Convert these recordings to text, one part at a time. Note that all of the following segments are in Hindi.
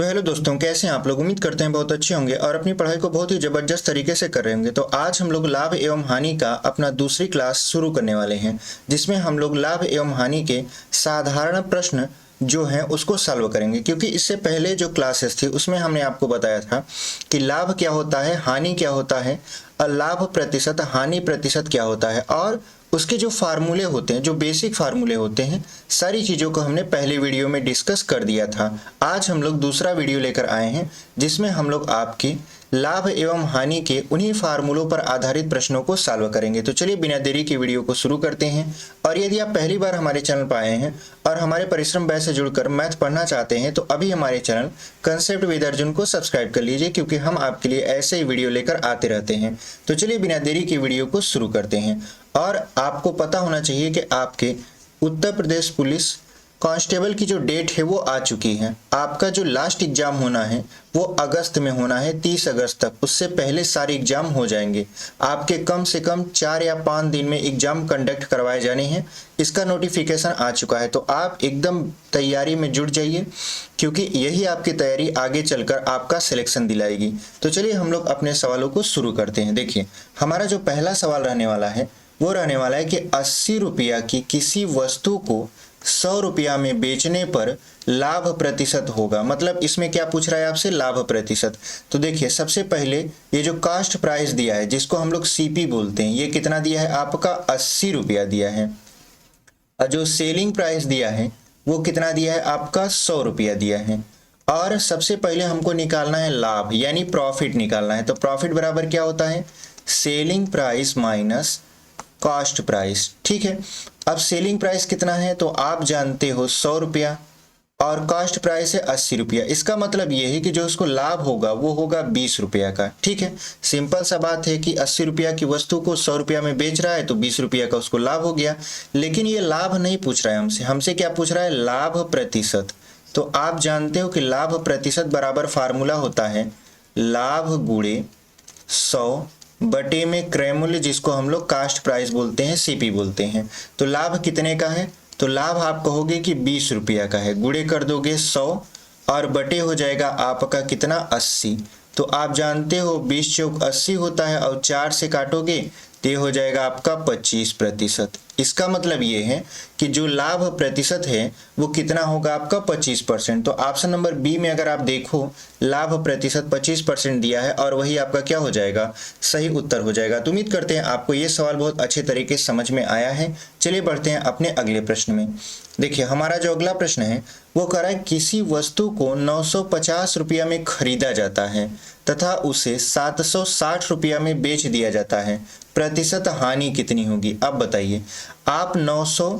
तो हेलो दोस्तों, कैसे हैं आप लोग। उम्मीद करते हैं बहुत अच्छे होंगे और अपनी पढ़ाई को बहुत ही ज़बरदस्त तरीके से कर रहे होंगे। तो आज हम लोग लाभ एवं हानि का अपना दूसरी क्लास शुरू करने वाले हैं, जिसमें हम लोग लाभ एवं हानि के साधारण प्रश्न जो हैं उसको सॉल्व करेंगे। क्योंकि इससे पहले जो क्लासेस थी उसमें हमने आपको बताया था कि लाभ क्या होता है, हानि क्या होता है और लाभ प्रतिशत हानि प्रतिशत क्या होता है, और उसके जो फार्मूले होते हैं, जो बेसिक फार्मूले होते हैं, सारी चीज़ों को हमने पहले वीडियो में डिस्कस कर दिया था। आज हम लोग दूसरा वीडियो लेकर आए हैं जिसमें हम लोग आपके लाभ एवं हानि के उन्हीं फार्मूलों पर आधारित प्रश्नों को सॉल्व करेंगे। तो चलिए बिना देरी की वीडियो को शुरू करते हैं। और यदि आप पहली बार हमारे चैनल पर आए हैं और हमारे परिश्रम बैच से जुड़कर मैथ पढ़ना चाहते हैं तो अभी हमारे चैनल कंसेप्ट विद अर्जुन को सब्सक्राइब कर लीजिए, क्योंकि हम आपके लिए ऐसे ही वीडियो लेकर आते रहते हैं। तो चलिए बिना देरी की वीडियो को शुरू करते हैं। और आपको पता होना चाहिए कि आपके उत्तर प्रदेश पुलिस कांस्टेबल की जो डेट है वो आ चुकी है। आपका जो लास्ट एग्जाम होना है वो अगस्त में होना है, 30 अगस्त तक। उससे पहले सारे एग्जाम हो जाएंगे। आपके कम से कम 4 या 5 दिन में एग्जाम कंडक्ट करवाए जाने हैं। इसका नोटिफिकेशन आ चुका है, तो आप एकदम तैयारी में जुट जाइए, क्योंकि यही आपकी तैयारी आगे चलकर आपका सिलेक्शन दिलाएगी। तो चलिए हम लोग अपने सवालों को शुरू करते हैं। देखिए, हमारा जो पहला सवाल रहने वाला है वो रहने वाला है कि 80 रुपया की किसी वस्तु को 100 रुपया में बेचने पर लाभ प्रतिशत होगा। मतलब इसमें क्या पूछ रहा है आपसे, लाभ प्रतिशत। तो देखिए, सबसे पहले ये जो कास्ट प्राइस दिया है, जिसको हम लोग सीपी बोलते हैं, ये कितना दिया है आपका, 80 रुपया दिया है। और जो सेलिंग प्राइस दिया है वो कितना दिया है आपका, 100 रुपया दिया है। और सबसे पहले हमको निकालना है लाभ, यानी प्रॉफिट निकालना है। तो प्रॉफिट बराबर क्या होता है, selling price minus cost price. ठीक है, अब सेलिंग प्राइस कितना है तो आप जानते हो 100 रुपया, और कॉस्ट प्राइस है 80 रुपया। इसका मतलब ये है कि जो उसको लाभ होगा वो होगा 20 रुपया का। ठीक है, सिंपल सा बात है कि 80 रुपया की वस्तु को 100 रुपया में बेच रहा है तो 20 रुपया का उसको लाभ हो गया। लेकिन ये लाभ नहीं पूछ रहा है हमसे, हमसे क्या पूछ रहा है, लाभ प्रतिशत। तो आप जानते हो कि लाभ प्रतिशत बराबर फार्मूला होता है लाभ गुणे 100 बटे में क्रय मूल्य, जिसको हम लोग कास्ट प्राइस बोलते हैं, सीपी बोलते हैं। तो लाभ कितने का है, तो लाभ आप कहोगे कि 20 रुपया का है। गुणे कर दोगे 100 और बटे हो जाएगा आपका कितना, 80। तो आप जानते हो 20 चौक 80 होता है, और 4 से काटोगे तो ये हो जाएगा आपका 25%। इसका मतलब ये है कि जो लाभ प्रतिशत है वो कितना होगा आपका, 25%। तो ऑप्शन नंबर बी में अगर आप देखो, लाभ प्रतिशत 25% दिया है, और वही आपका क्या हो जाएगा, सही उत्तर हो जाएगा। तो उम्मीद करते हैं आपको ये सवाल बहुत अच्छे तरीके से समझ में आया है। चलिए बढ़ते हैं अपने अगले प्रश्न में। देखिए, हमारा जो अगला प्रश्न है वो कह रहा है किसी वस्तु को 950 रुपया में खरीदा जाता है तथा उसे 760 रुपया में बेच दिया जाता है, प्रतिशत हानि कितनी होगी। अब बताइए, आप 900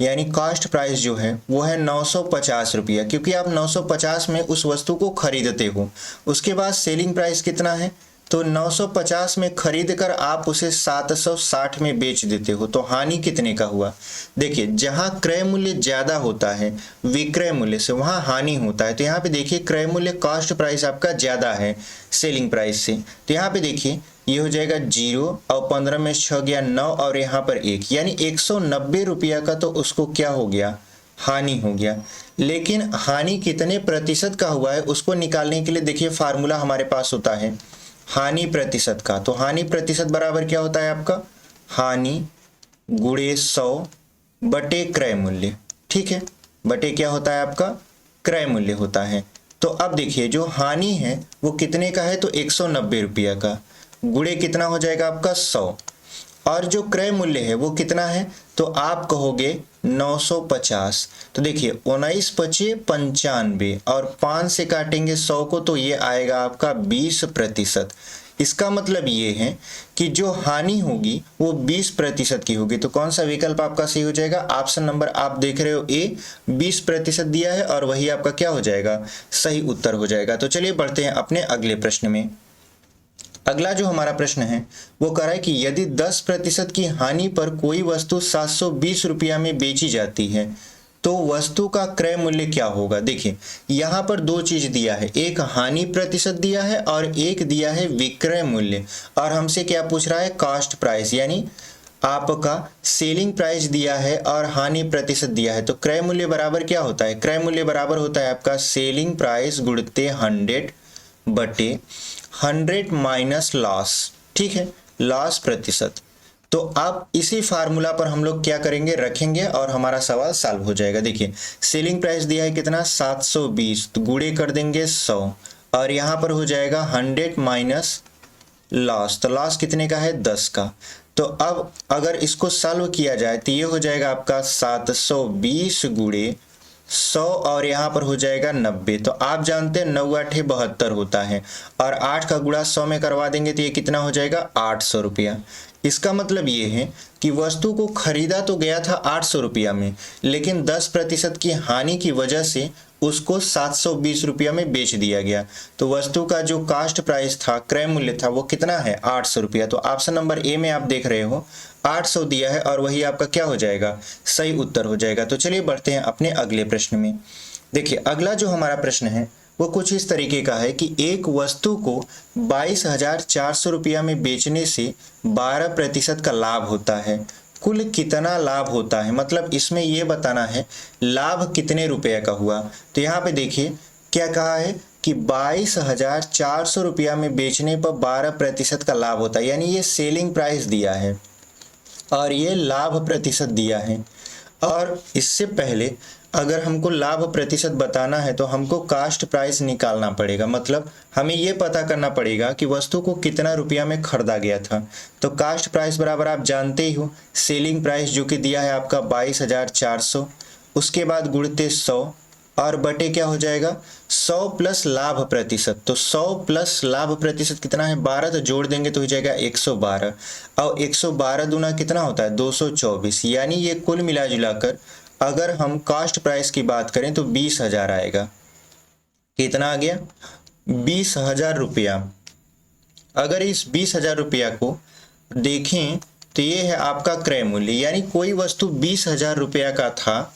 यानी कॉस्ट प्राइस जो है वो है 950 रुपया, क्योंकि आप 950 में उस वस्तु को खरीदते हो। उसके बाद सेलिंग प्राइस कितना है, तो 950 में खरीद कर आप उसे 760 में बेच देते हो, तो हानि कितने का हुआ। देखिए, जहां क्रय मूल्य ज्यादा होता है विक्रय मूल्य से, वहां हानि होता है। तो यहाँ पे देखिए, क्रय मूल्य कॉस्ट प्राइस आपका ज्यादा है सेलिंग प्राइस से, तो यहाँ पे देखिए ये हो जाएगा 0, और 15 में 6 गया 9, और यहाँ पर 1, यानी 190 रुपया का तो उसको क्या हो गया, हानि हो गया। लेकिन हानि कितने प्रतिशत का हुआ है उसको निकालने के लिए देखिए फार्मूला हमारे पास होता है हानि प्रतिशत का। तो हानि प्रतिशत बराबर क्या होता है आपका, हानि गुणे 100 बटे क्रय मूल्य। ठीक है, बटे क्या होता है आपका, क्रय मूल्य होता है। तो अब देखिए, जो हानि है वो कितने का है, तो 190 रुपया का, गुणे कितना हो जाएगा आपका 100, और जो क्रय मूल्य है वो कितना है, तो आप कहोगे 950। तो देखिए 19 पचे 95, और 5 से काटेंगे 100 को तो ये आएगा आपका 20%। इसका मतलब ये है कि जो हानि होगी वो 20% की होगी। तो कौन सा विकल्प आपका सही हो जाएगा, ऑप्शन नंबर आप देख रहे हो ए, 20% दिया है, और वही आपका क्या हो जाएगा, सही उत्तर हो जाएगा। तो चलिए बढ़ते हैं अपने अगले प्रश्न में। अगला जो हमारा प्रश्न है वो कह रहा है कि यदि 10% की हानि पर कोई वस्तु 720 रुपया में बेची जाती है तो वस्तु का क्रय मूल्य क्या होगा। देखिए, यहाँ पर दो चीज दिया है, एक हानि प्रतिशत दिया है और एक दिया है विक्रय मूल्य। और हमसे क्या पूछ रहा है, कॉस्ट प्राइस, यानी आपका सेलिंग प्राइस दिया है और हानि प्रतिशत दिया है, तो क्रय मूल्य बराबर क्या होता है? क्रय मूल्य बराबर होता है आपका सेलिंग प्राइस गुणित 100 बटे 100 माइनस लॉस, ठीक है, लॉस प्रतिशत। तो अब इसी फार्मूला पर हम लोग क्या करेंगे, रखेंगे और हमारा सवाल सॉल्व हो जाएगा। देखिए सेलिंग प्राइस दिया है कितना 720, तो गुणे कर देंगे 100 और यहाँ पर हो जाएगा 100 माइनस लॉस, तो लॉस कितने का है 10 का। तो अब अगर इसको सॉल्व किया जाए तो ये हो जाएगा आपका 720 गुणे 100 और यहाँ पर हो जाएगा 90। तो आप जानते हैं 9 8 72 होता है और 8 का गुणा 100 में करवा देंगे तो ये कितना हो जाएगा 800 रुपया। इसका मतलब ये है कि वस्तु को खरीदा तो गया था 800 रुपया में, लेकिन 10% की हानि की वजह से उसको 720 रुपया में बेच दिया गया। तो वस्तु का जो कास्ट प्राइस था, क्रय मूल्य था, वो कितना है 800 रुपया। तो ऑप्शन नंबर ए में आप देख रहे हो 800 दिया है और वही आपका क्या हो जाएगा, सही उत्तर हो जाएगा। तो चलिए बढ़ते हैं अपने अगले प्रश्न में। देखिए अगला जो हमारा प्रश्न है वो कुछ इस तरीके का है कि एक वस्तु को 22,400 रुपया में बेचने से 12% का लाभ होता है। कुल कितना लाभ होता है, मतलब इसमें यह बताना है लाभ कितने रुपये का हुआ। तो यहाँ पे देखिए क्या कहा है कि 22,400 रुपया में बेचने पर 12% का लाभ होता है, यानी ये सेलिंग प्राइस दिया है और ये लाभ प्रतिशत दिया है। और इससे पहले अगर हमको लाभ प्रतिशत बताना है तो हमको कास्ट प्राइस निकालना पड़ेगा, मतलब हमें ये पता करना पड़ेगा कि वस्तु को कितना रुपया में खरीदा गया था। तो कास्ट प्राइस बराबर आप जानते ही हो सेलिंग प्राइस जो कि दिया है आपका 22,400, उसके बाद गुणित 100 और बटे क्या हो जाएगा 100 प्लस लाभ प्रतिशत। तो 100 प्लस लाभ प्रतिशत कितना है 12, तो जोड़ देंगे तो हो जाएगा 112 और 112 दूना कितना होता है 224, यानी ये कुल मिला जुला कर अगर हम कास्ट प्राइस की बात करें तो 20,000 आएगा। कितना आ गया 20,000 रुपया। अगर इस 20,000 रुपया को देखें तो ये है आपका क्रय मूल्य, यानी कोई वस्तु 20,000 रुपया का था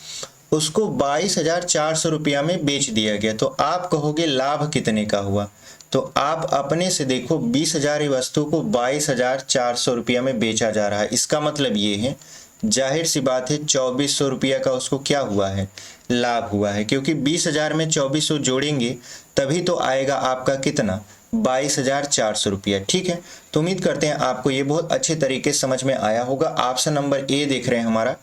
उसको 22,400 रुपया में बेच दिया गया। तो आप कहोगे लाभ कितने का हुआ, तो आप अपने से देखो 20,000 वस्तु को 22,400 रुपया में बेचा जा रहा है। इसका मतलब ये है जाहिर सी बात है 2400 रुपया का उसको क्या हुआ है लाभ हुआ है, क्योंकि 20,000 में 2400 जोड़ेंगे तभी तो आएगा आपका कितना 22,400 रुपया। ठीक है, तो उम्मीद करते हैं आपको ये बहुत अच्छे तरीके से समझ में आया होगा। ऑप्शन नंबर ए देख रहे हैं हमारा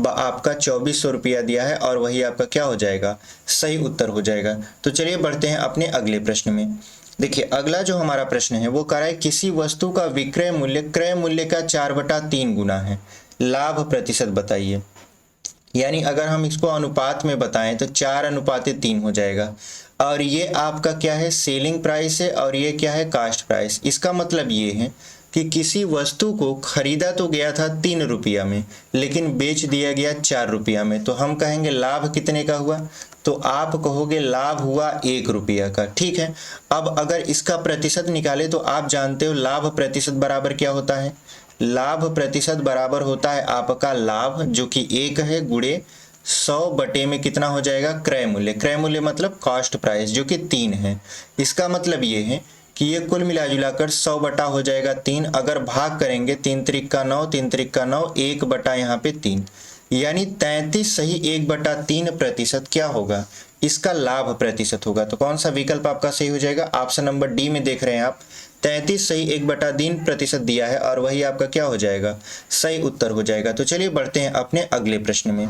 आपका 2400 रुपया दिया है और वही आपका क्या हो जाएगा सही उत्तर हो जाएगा। तो चलिए बढ़ते हैं अपने अगले प्रश्न में। देखिए अगला जो हमारा प्रश्न है वो कह रहा है किसी वस्तु का विक्रय मूल्य क्रय मूल्य का 4/3 गुना है, लाभ प्रतिशत बताइए। यानी अगर हम इसको अनुपात में बताएं तो 4:3 हो जाएगा और ये आपका क्या है सेलिंग प्राइस है और ये क्या है कास्ट प्राइस। इसका मतलब ये है कि किसी वस्तु को खरीदा तो गया था 3 रुपया में लेकिन बेच दिया गया 4 रुपया में, तो हम कहेंगे लाभ कितने का हुआ, तो आप कहोगे लाभ हुआ 1 रुपया का। ठीक है, अब अगर इसका प्रतिशत निकाले तो आप जानते हो लाभ प्रतिशत बराबर क्या होता है, लाभ प्रतिशत बराबर होता है आपका लाभ जो कि 1 है गुणे 100 बटे में कितना हो जाएगा क्रय मूल्य। क्रय मूल्य मतलब कॉस्ट प्राइस जो कि 3 है। इसका मतलब ये है कि ये कुल मिला जुला कर 100 बटा हो जाएगा 3। अगर भाग करेंगे 3 त्रिक का 9, 3 त्रिक का 9, 1 बटा यहाँ पे 3, यानी 33 सही 1/3% क्या होगा इसका लाभ प्रतिशत होगा। तो कौन सा विकल्प आपका सही हो जाएगा, ऑप्शन नंबर डी में देख रहे हैं आप 33 सही 1/3% दिया है और वही आपका क्या हो जाएगा सही उत्तर हो जाएगा। तो चलिए बढ़ते हैं अपने अगले प्रश्न में।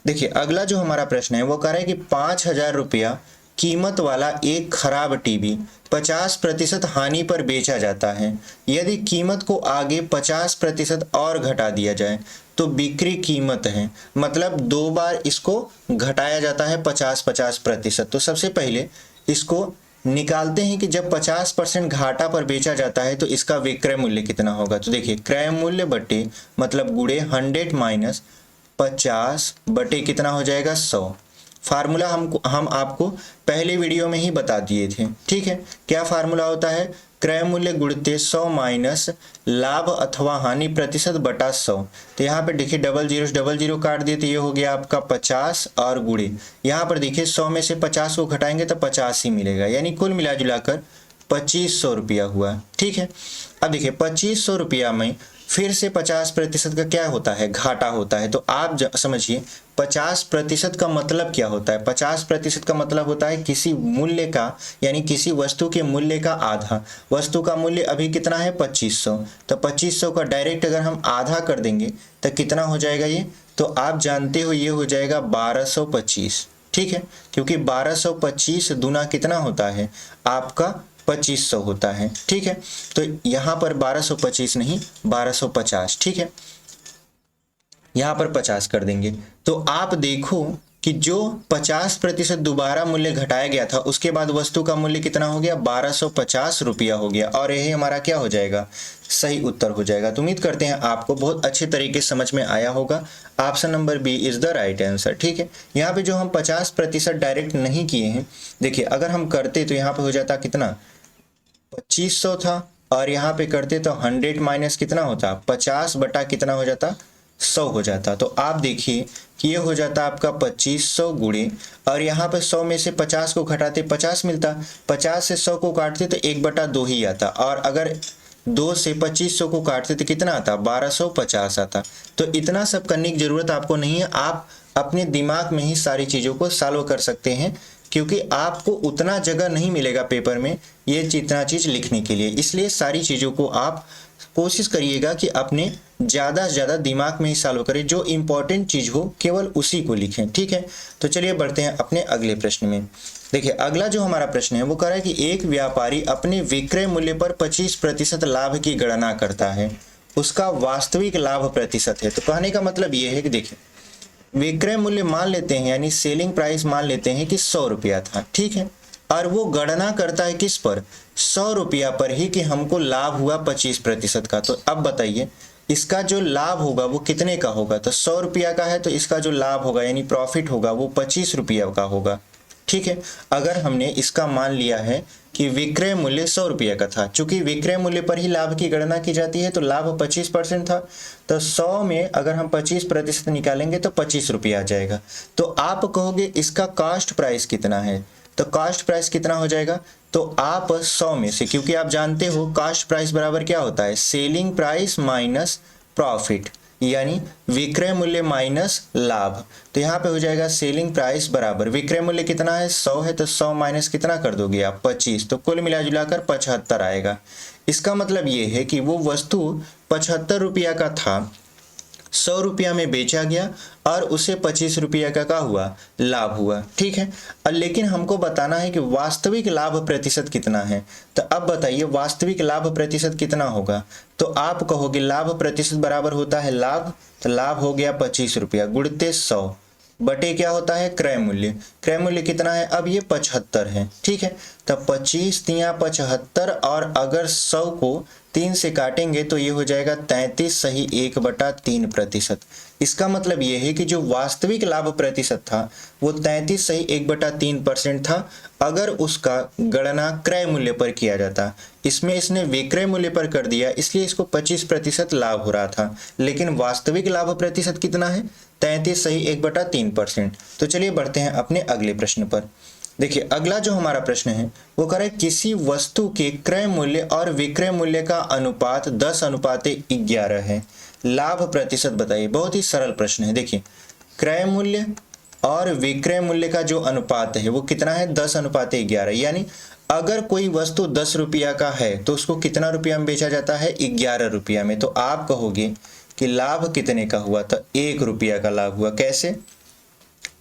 देखिए अगला जो हमारा प्रश्न है वो कह रहा है कि 5,000 रुपया कीमत वाला एक खराब टीवी 50% हानि पर बेचा जाता है। यदि कीमत को आगे 50% और घटा दिया जाए तो बिक्री कीमत है, मतलब 2 बार इसको घटाया जाता है 50-50%। तो सबसे पहले इसको निकालते हैं कि जब 50% घाटा पर बेचा जाता है तो इसका विक्रय मूल्य कितना होगा। तो देखिए क्रय मूल्य बटे मतलब गुणे 100 माइनस 50 बटे कितना हो जाएगा 100। फार्मूला हम आपको पहले वीडियो में ही बता दिए थे। ठीक है, क्या फार्मूला होता है क्रय मूल्य गुणित 100 माइनस लाभ अथवा हानि प्रतिशत बटा 100। तो यहाँ पे देखिए 00 काट दिए तो ये हो गया आपका 50 और गुणे यहाँ पर देखिए 100 में से 50 को घटाएंगे तो 50 ही मिलेगा, यानी कुल मिला जुलाकर 2500 रुपया हुआ। ठीक है, अब देखिए 2500 रुपया में फिर से 50% का क्या होता है, घाटा होता है। तो आप समझिए 50% का मतलब क्या होता है। 50% का मतलब होता है किसी मूल्य का, यानी किसी वस्तु के मूल्य का आधा। वस्तु का मूल्य अभी कितना है 2500, तो 2500 का डायरेक्ट अगर हम आधा कर देंगे तो कितना हो जाएगा ये, तो आप जानते हो ये हो जाएगा 1225। ठीक है, क्योंकि 1225 दूना कितना होता है आपका 2500 होता है। ठीक है, तो यहां पर 1225 नहीं 1250। ठीक है, यहां पर 50 कर देंगे तो आप देखो कि जो 50% दोबारा मूल्य घटाया गया था उसके बाद वस्तु का मूल्य कितना हो गया 1250 रुपया हो गया, और यही हमारा क्या हो जाएगा, सही उत्तर हो जाएगा। तो उम्मीद करते हैं आपको बहुत अच्छे तरीके से समझ में आया होगा। Option number B is the right answer. ठीक है, यहाँ पे जो हम 50% डायरेक्ट नहीं किए हैं, देखिए अगर हम करते तो यहाँ पे हो जाता कितना 2500 था, और यहाँ पे करते तो 100 माइनस कितना होता 50 बटा कितना हो जाता 100 हो जाता। तो आप देखिए कि ये हो जाता आपका 2500 गुणे, और यहाँ पे 100 में से 50 को घटाते 50 मिलता, 50 से 100 को काटते तो 1/2 ही आता, और अगर 2 से 2500 को काटते तो कितना आता 1250 आता। तो इतना सब करने की जरूरत आपको नहीं है, आप अपने दिमाग में ही सारी चीज़ों को सॉल्व कर सकते हैं, क्योंकि आपको उतना जगह नहीं मिलेगा पेपर में ये इतना चीज़ लिखने के लिए। इसलिए सारी चीज़ों को आप कोशिश करिएगा कि अपने ज़्यादा से ज़्यादा दिमाग में ही सॉल्व करें, जो इम्पोर्टेंट चीज़ हो केवल उसी को लिखें। ठीक है, तो चलिए बढ़ते हैं अपने अगले प्रश्न में। देखिए अगला जो हमारा प्रश्न है वो कह रहा है कि एक व्यापारी अपने विक्रय मूल्य पर 25% लाभ की गणना करता है, उसका वास्तविक लाभ प्रतिशत है। तो कहने का मतलब ये है कि देखिए विक्रय मूल्य मान लेते हैं, यानी सेलिंग प्राइस मान लेते हैं कि 100 रुपया था। ठीक है, और वो गणना करता है किस पर, 100 रुपया पर ही कि हमको लाभ हुआ 25% का। तो अब बताइए इसका जो लाभ होगा वो कितने का होगा, तो 100 रुपया का है तो इसका जो लाभ होगा यानी प्रॉफिट होगा वो 25 रुपया का होगा। ठीक है, अगर हमने इसका मान लिया है कि विक्रय मूल्य 100 रुपये का था, चूंकि विक्रय मूल्य पर ही लाभ की गणना की जाती है तो लाभ 25% था, तो 100 में अगर हम 25% निकालेंगे तो 25 रुपया आ जाएगा। तो आप कहोगे इसका कॉस्ट प्राइस कितना है, तो कॉस्ट प्राइस कितना हो जाएगा, तो आप 100 में से, क्योंकि आप जानते हो कॉस्ट प्राइस बराबर क्या होता है, सेलिंग प्राइस माइनस प्रॉफिट, यानी विक्रय मूल्य माइनस लाभ। तो यहाँ पे हो जाएगा सेलिंग प्राइस बराबर विक्रय मूल्य कितना है 100 है, तो 100 माइनस कितना कर दोगे आप 25, तो कुल मिला जुलाकर 75 आएगा। इसका मतलब ये है कि वो वस्तु 75 रुपया का था, 100 रुपया में बेचा गया और उसे 25 रुपया का हुआ लाभ हुआ। ठीक है, और लेकिन हमको बताना है कि वास्तविक लाभ प्रतिशत कितना है। तो अब बताइए वास्तविक लाभ प्रतिशत कितना होगा, तो आप कहोगे लाभ प्रतिशत बराबर होता है लाभ, तो लाभ हो गया 25 रुपया गुणते 100 बटे क्या होता है क्रय मूल्य। क्रय मूल्य कितना है, अब ये 75 है। ठीक है, तो 25 तिया 75, और अगर 100 को 3 से काटेंगे तो ये हो जाएगा 33 सही 1/3%। इसका मतलब ये है कि जो वास्तविक लाभ प्रतिशत था वो 33 सही 1/3% था, अगर उसका गणना क्रय मूल्य पर किया जाता। इसमें इसने विक्रय मूल्य पर कर दिया, इसलिए इसको 25% लाभ हो रहा था, लेकिन वास्तविक लाभ प्रतिशत कितना है 33 सही 1/3%। तो चलिए बढ़ते हैं अपने अगले प्रश्न पर। देखिए अगला जो हमारा प्रश्न है वो कह रहा है किसी वस्तु के क्रय मूल्य और विक्रय मूल्य का अनुपात 10:11 है, लाभ प्रतिशत बताइए। बहुत ही सरल प्रश्न है। देखिए क्रय मूल्य और विक्रय मूल्य का जो अनुपात है वो कितना है 10:11, यानी अगर कोई वस्तु 10 रुपया का है तो उसको कितना रुपया में बेचा जाता है 11 रुपया में। तो आप कहोगे कि लाभ कितने का हुआ, तो 1 रुपया का लाभ हुआ। कैसे,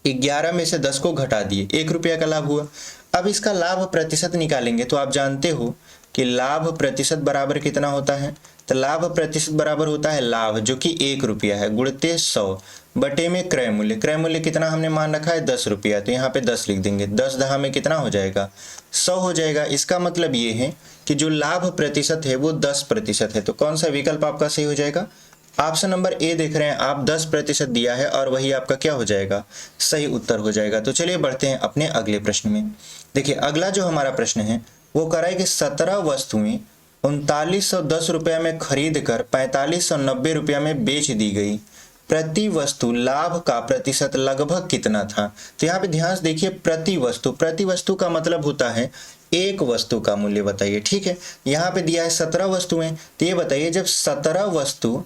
11 में से 10 को घटा दिए, 1 रुपया का लाभ हुआ। अब इसका लाभ प्रतिशत निकालेंगे तो आप जानते हो कि लाभ प्रतिशत बराबर कितना होता है, तो लाभ प्रतिशत बराबर होता है लाभ जो कि 1 रुपया है गुणते 100 बटे में क्रय मूल्य। क्रय मूल्य कितना हमने मान रखा है 10 रुपया, तो यहाँ पे 10 लिख देंगे, 10 दहा में कितना हो जाएगा 100 हो जाएगा। इसका मतलब ये है कि जो लाभ प्रतिशत है वो 10% है। तो कौन सा विकल्प आपका सही हो जाएगा, ऑप्शन नंबर ए देख रहे हैं आप, 10% दिया है और वही आपका क्या हो जाएगा सही उत्तर हो जाएगा। तो चलिए बढ़ते हैं अपने अगले प्रश्न में। देखिए अगला जो हमारा प्रश्न है वो कह रहा है कि 17 वस्तुएं 3910 रुपया में खरीद कर 4590 रुपया में बेच दी गई, प्रति वस्तु लाभ का प्रतिशत लगभग कितना था। तो यहाँ पे ध्यान से देखिए, प्रति वस्तु का मतलब होता है एक वस्तु का मूल्य बताइए। ठीक है, यहाँ पे दिया है 17 वस्तुएं, तो ये बताइए जब 17 वस्तु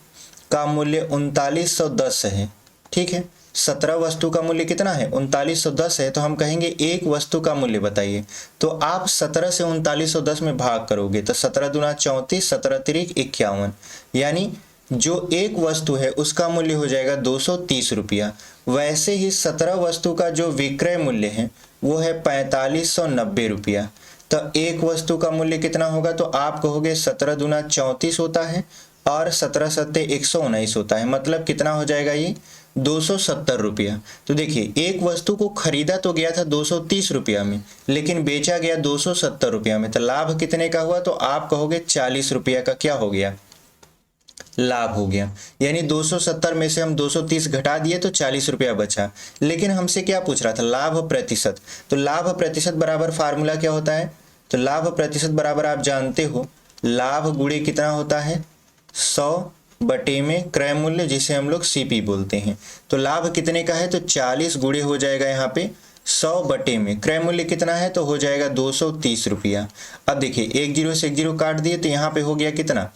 का मूल्य 3910 है, ठीक है, 17 वस्तु का मूल्य कितना है 3910 है, तो हम कहेंगे एक वस्तु का मूल्य बताइए। तो आप 17 से 3910 में भाग करोगे तो 17 दूना 34, 17 तिरिक 51, यानी जो एक वस्तु है उसका मूल्य हो जाएगा 230 रुपया। वैसे ही 17 वस्तु का जो विक्रय मूल्य है वो है 4590 रुपया। तो एक वस्तु का मूल्य कितना होगा, तो आप कहोगे 17 दूना 34 होता है और 17 सत्ते 119 होता है, मतलब कितना हो जाएगा ये 270 रुपया। तो देखिए एक वस्तु को खरीदा तो गया था 230 रुपया में, लेकिन बेचा गया 270 रुपया में, तो लाभ कितने का हुआ, तो आप कहोगे 40 रुपया का क्या हो गया, लाभ हो गया। यानी 270 में से हम 230 घटा दिए तो 40 रुपया बचा। लेकिन हमसे क्या पूछ रहा था, लाभ प्रतिशत। तो लाभ प्रतिशत बराबर फार्मूला क्या होता है, तो लाभ प्रतिशत बराबर आप जानते हो लाभ गुणे कितना होता है 100 बटे में क्रय मूल्य, जिसे हम लोग सीपी बोलते हैं। तो लाभ कितने का है, तो 40 गुणे हो जाएगा यहाँ पे 100 बटे में क्रय मूल्य कितना है, तो हो जाएगा 230 रुपया। अब देखिए एक जीरो से एक जीरो काट दिए तो यहाँ पे हो गया कितना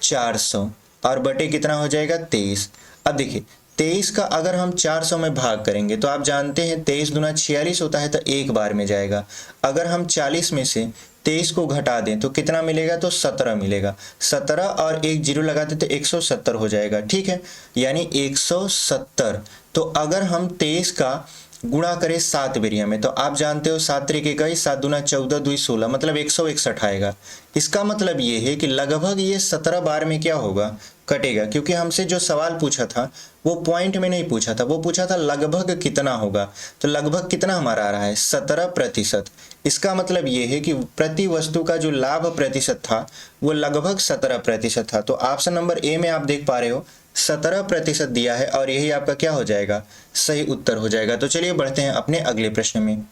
400 और बटे कितना हो जाएगा 23। अब देखिए 23 का अगर हम 400 में भाग करेंगे तो आप जानते हैं 23 दूना 46 होता है, तो एक बार में जाएगा। अगर हम 40 में से 23 को घटा दें तो कितना मिलेगा, तो 17 मिलेगा। 17 और एक जीरो लगाते तो 170 हो जाएगा। ठीक है, यानी 170। तो अगर हम 23 का गुणा करें 7 बेरिया में, तो आप जानते हो 7 त्रिक 21, 7 दूना 14, 2 16, मतलब 161 आएगा। इसका मतलब ये है कि लगभग ये 17 बार में क्या होगा, कटेगा, क्योंकि हमसे जो सवाल पूछा था वो पॉइंट में नहीं पूछा था, वो पूछा था लगभग कितना होगा। तो लगभग कितना हमारा आ रहा है 17%। इसका मतलब ये है कि प्रति वस्तु का जो लाभ प्रतिशत था वो लगभग 17% था। तो ऑप्शन नंबर ए में आप देख पा रहे हो 17% दिया है और यही आपका क्या हो जाएगा, सही उत्तर हो जाएगा। तो चलिए बढ़ते हैं अपने अगले प्रश्न में।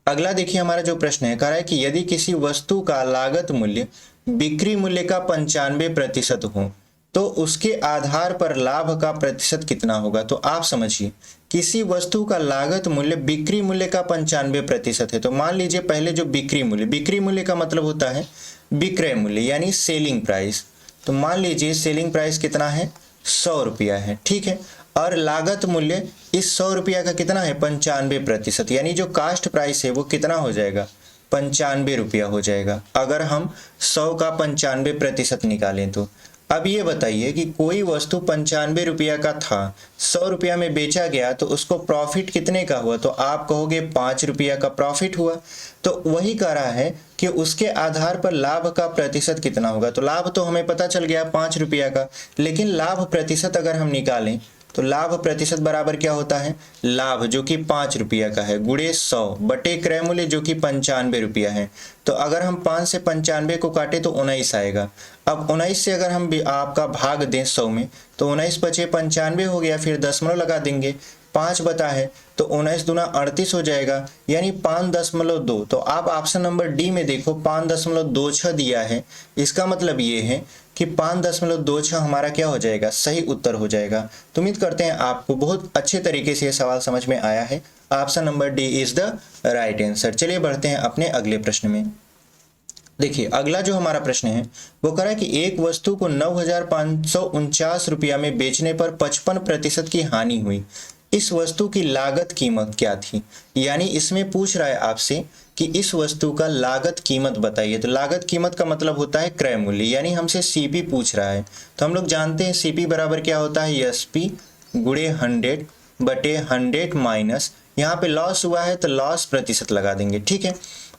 अगला देखिए हमारा जो प्रश्न है, कह रहा है कि यदि किसी वस्तु का लागत मूल्य बिक्री मूल्य का 95% हो तो उसके आधार पर लाभ का प्रतिशत कितना होगा। तो आप समझिए किसी वस्तु का लागत मूल्य बिक्री मूल्य का 95% है। तो मान लीजिए पहले जो बिक्री मूल्य का मतलब होता है विक्रय मूल्य यानी सेलिंग प्राइस। तो मान लीजिए सेलिंग प्राइस कितना है 100 रुपया है, ठीक है, और लागत मूल्य इस 100 रुपया का कितना है 95%, यानी जो कास्ट प्राइस है वो कितना हो जाएगा 95 रुपया हो जाएगा अगर हम 100 का 95% निकालें तो। अब ये बताइए कि कोई वस्तु 95 रुपया का था, 100 रुपया में बेचा गया, तो उसको प्रॉफिट कितने का हुआ, तो आप कहोगे 5 रुपया का प्रॉफिट हुआ। तो वही कह रहा है कि उसके आधार पर लाभ का प्रतिशत कितना होगा। तो लाभ तो हमें पता चल गया 5 रुपया का, लेकिन लाभ प्रतिशत अगर हम निकालें तो लाभ प्रतिशत बराबर क्या होता है, लाभ जो कि 5 रुपया का है गुणे 100 बटे क्रय मूल्य जो कि 95 रुपया है। तो अगर हम 5 से 95 को काटे तो 19 आएगा। अब 19 से अगर हम आपका भाग दें 100 में तो 19 बचे 95 हो गया, फिर दशमलव लगा देंगे, 5 बता है तो 19 दूना 38 हो जाएगा, यानी 5.2। तो आप ऑप्शन नंबर डी में देखो 5.26 दिया है। इसका मतलब ये है कि 5.26 हमारा क्या हो जाएगा, सही उत्तर हो जाएगा। तो उम्मीद करते हैं आपको बहुत अच्छे तरीके से ये सवाल समझ में आया है। Option number D is the right answer. चलिए बढ़ते हैं अपने अगले प्रश्न में। देखिए अगला जो हमारा प्रश्न है वो कह रहा है कि एक वस्तु को 9,549 रुपया में बेचने पर 55% की हानि हुई, इस वस्तु की लागत कीमत क्या थी। यानी इसमें पूछ रहा है आपसे कि इस वस्तु का लागत कीमत बताइए। तो लागत कीमत का मतलब होता है क्रय मूल्य, यानी हमसे सीपी पूछ रहा है। तो हम लोग जानते हैं सीपी बराबर क्या होता है, एसपी गुणे 100 बटे 100 माइनस, यहाँ पे लॉस हुआ है तो लॉस प्रतिशत लगा देंगे, ठीक है।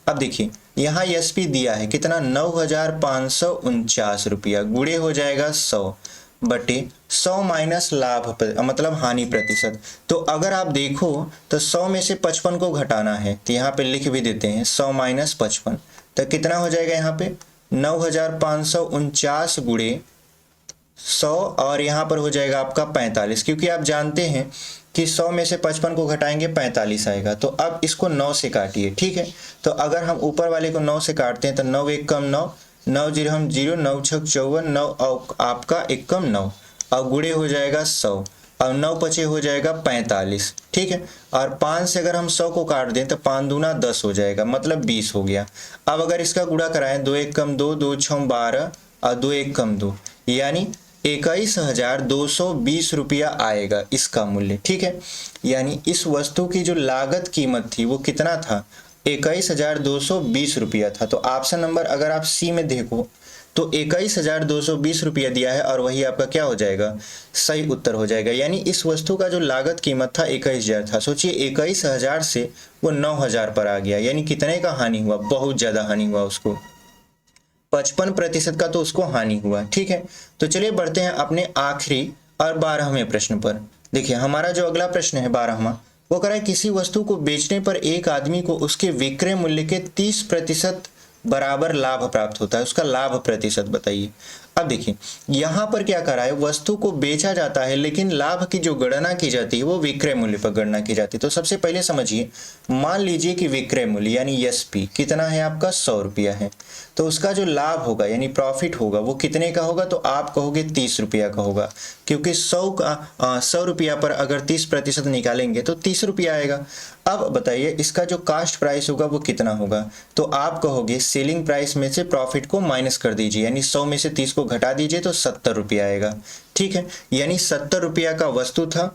अब देखिए यहाँ एसपी दिया है कितना 9,549 रुपया, गुणे हो जाएगा 100 बटे 100 माइनस लाभ मतलब हानि प्रतिशत। तो अगर आप देखो तो 100 में से 55 को घटाना है, तो यहाँ पे लिख भी देते हैं 100 माइनस 55, तो कितना हो जाएगा यहाँ पे 9,549 गुणे 100 और यहाँ पर हो जाएगा आपका 45, क्योंकि आप जानते हैं कि 100 में से 55 को घटाएंगे 45 आएगा। तो अब इसको 9 से काटिए, ठीक है। तो अगर हम ऊपर वाले को 9 से काटते हैं तो 9 1 कम 9, 9 0 हम 0, 9 6 54, 9 आपका 1 कम 9 और गुणे हो जाएगा 100। और 9 पचे हो जाएगा 45, ठीक है। और 5 से अगर हम 100 को काट दें तो 5 दूना 10 हो जाएगा, मतलब 20 हो गया। अब अगर इसका गुणा कराएं, 2 1 कम 2, 2 6 12 और 2 1 कम 2, यानी 21,220 रुपया आएगा इसका मूल्य, ठीक है। यानी इस वस्तु की जो लागत कीमत थी वो कितना था, 21,220 रुपया था। तो ऑप्शन नंबर अगर आप सी में देखो तो 21,220 रुपया दिया है और वही आपका क्या हो जाएगा, सही उत्तर हो जाएगा। यानी इस वस्तु का जो लागत कीमत था 21,000 था। सोचिए 21,000 से वो 9,000 पर आ गया, यानी कितने का हानि हुआ, बहुत ज्यादा हानि हुआ उसको, 55% का तो उसको हानि हुआ, ठीक है। तो चलिए बढ़ते हैं अपने आखिरी और 12वें प्रश्न पर। देखिए हमारा जो अगला प्रश्न है 12वां, वो कह रहा है किसी वस्तु को बेचने पर एक आदमी को उसके विक्रय मूल्य के 30% बराबर लाभ प्राप्त होता है, उसका लाभ प्रतिशत बताइए। अब देखिए यहाँ पर क्या करा है, वस्तु को बेचा जाता है लेकिन लाभ की जो गणना की जाती है वो विक्रय मूल्य पर गणना की जाती है। तो सबसे पहले समझिए, मान लीजिए कि विक्रय मूल्य यानी एसपी कितना है आपका, 100 रुपया है। तो उसका जो लाभ होगा यानी प्रॉफिट होगा वो कितने का होगा, तो आप कहोगे 30 रुपया का होगा, क्योंकि 100 रुपया पर अगर 30% निकालेंगे तो 30 रुपया आएगा। अब बताइए इसका जो कास्ट प्राइस होगा वो कितना होगा, तो आप कहोगे सेलिंग प्राइस में से प्रॉफिट को माइनस कर दीजिए, यानी 100 में से 30 को घटा दीजिए तो 70 रुपया आएगा, ठीक है। यानी 70 रुपया का वस्तु था,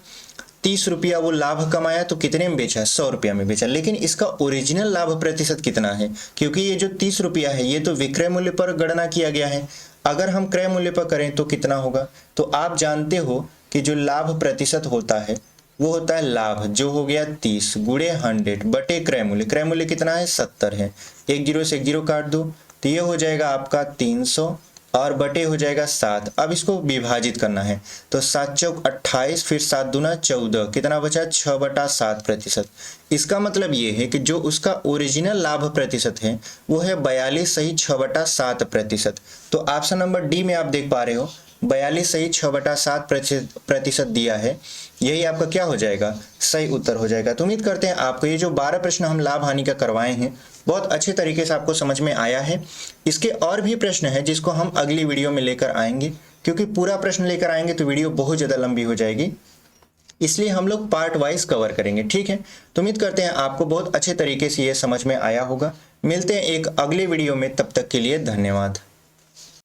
30 रुपया वो लाभ कमाया, तो कितने में बेचा, 100 रुपया में बेचा। लेकिन इसका ओरिजिनल लाभ प्रतिशत कितना है, क्योंकि ये जो 30 रुपया है ये तो विक्रय मूल्य पर गणना किया गया है, अगर हम क्रय मूल्य पर करें तो कितना होगा। तो आप जानते हो कि जो लाभ प्रतिशत होता है वो होता है लाभ, जो हो गया 30 गुणे 100 बटे क्रय मूल्य। क्रय मूल्य कितना है, 70 है, एक जीरो से एक जीरो काट दो तो ये हो जाएगा आपका 300 और बटे हो जाएगा 7। अब इसको विभाजित करना है तो 7 चौक 28, फिर 7 दूना 14, कितना बचा 6/7%। इसका मतलब ये है कि जो उसका ओरिजिनल लाभ प्रतिशत है वो है 42 सही 6/7%। तो ऑप्शन नंबर डी में आप देख पा रहे हो 42 सही 6/7% दिया है, यही आपका क्या हो जाएगा, सही उत्तर हो जाएगा। तो उम्मीद करते हैं आपको ये जो 12 प्रश्न हम लाभ हानि का करवाए हैं बहुत अच्छे तरीके से आपको समझ में आया है। इसके और भी प्रश्न है जिसको हम अगली वीडियो में लेकर आएंगे, क्योंकि पूरा प्रश्न लेकर आएंगे तो वीडियो बहुत ज़्यादा लंबी हो जाएगी, इसलिए हम लोग पार्ट वाइज कवर करेंगे, ठीक है। तो उम्मीद करते हैं आपको बहुत अच्छे तरीके से ये समझ में आया होगा। मिलते हैं एक अगले वीडियो में, तब तक के लिए धन्यवाद।